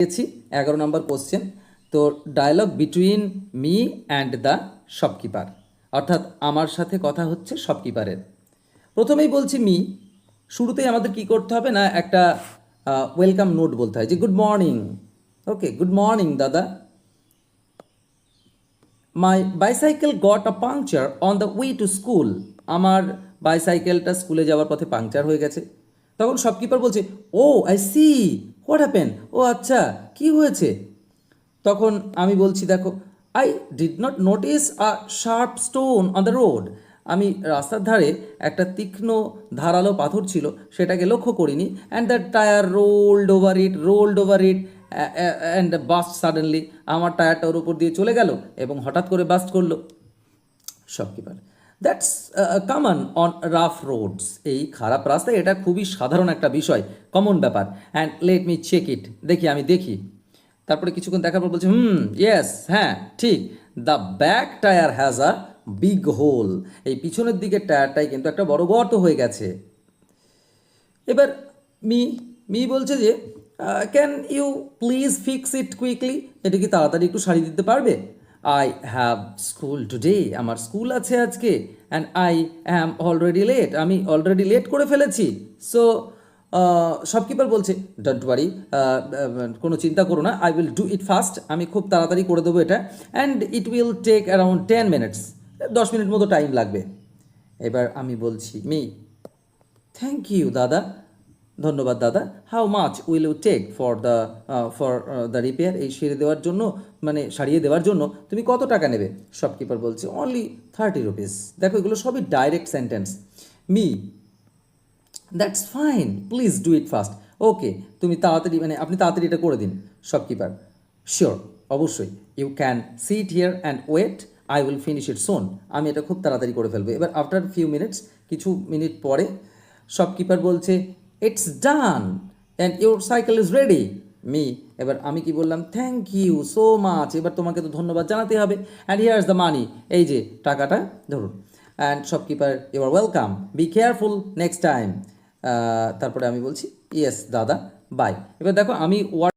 দিয়েছি 11 নম্বর কোশ্চেন। তো dialogue between me and the shopkeeper, অর্থাৎ আমার সাথে কথা হচ্ছে শপকিপারের। প্রথমেই বলছি মি, শুরুতেই আমাদের কি করতে হবে না, একটা ওয়েলকাম নোট বলতে হয় যে গুড মর্নিং। ওকে, গুড মর্নিং দাদা, মাই bicycle got a puncture on the way to school. আমার বাইসাইকেলটা স্কুলে যাওয়ার পথে পাংচার হয়ে গেছে। তখন শপকিপার বলছে, ও আই সি, হোয়াট হ্যাপেন, ও আচ্ছা, কি হয়েছে? তখন আমি বলছি, দেখো, I did not notice a sharp stone on the road. আমি রাস্তার ধারে একটা তীক্ষ্ণ ধারালো পাথর ছিল, সেটাকে লক্ষ্য করিনি। And the tyre rolled over it and burst suddenly. আমার টায়ারটা ওর উপর দিয়ে চলে গেল এবং হঠাৎ করে বাস্ট করলো। Shopkeeper, that's common on rough roads. এই খারাপ রাস্তায় এটা খুবই সাধারণ একটা বিষয়, কমন ব্যাপার। And let me check it, আমি দেখি। তারপরে কিছুক্ষণ দেখার পর বলছে, ইয়েস, হ্যাঁ ঠিক, the back tyre has a big hole. এই পিছনের দিকের টায়ারটাই কিন্তু একটা বড় গর্ত হয়ে গেছে। এবার মি মি বলছে যে, can you please fix it quickly, এটা কি তাড়াতাড়ি একটু সারিয়ে দিতে পারবে? আই হ্যাভ স্কুল টুডে, আমার স্কুল আছে আজকে। And I am already late, আমি অলরেডি লেট করে ফেলেছি। সো শপকিপার বলছে, ডোন্ট ওয়ারি, কোনো চিন্তা করো না, I will do it fast, আমি খুব তাড়াতাড়ি করে দেবো এটা। And it will take around 10 minutes, 10 minute মতো টাইম লাগবে। এবার আমি বলছি, থ্যাংক ইউ দাদা, ধন্যবাদ দাদা। How much will you take for the repair, এই সারিয়ে দেওয়ার জন্য তুমি কত টাকা নেবে? শপকিপার বলছে, অনলি 30 রুপিস। দেখো, এগুলো সবই direct sentence. Me, that's fine, please do it fast. Okay, তুমি তাড়াতাড়ি, আপনি তাড়াতাড়ি এটা করে দিন। শপকিপার, শিওর, অবশ্যই। You can sit here and wait, I will finish it soon. আমি এটা খুব তাড়াতাড়ি করে ফেলবো। এবার আফটার ফিউ মিনিটস, কিছু মিনিট পরে, শপকিপার বলছে, it's done and your cycle is ready. এবার আমি কি বললাম, থ্যাংক ইউ সো মাচ, এবার তোমাকে তো ধন্যবাদ জানাতে হবে। And here is the money, এই যে টাকাটা ধরুন। And shopkeeper, you are welcome, be careful next time. তারপরে আমি বলছি, ইয়েস দাদা, বাই। এবার দেখো, আমি ওয়ার্ড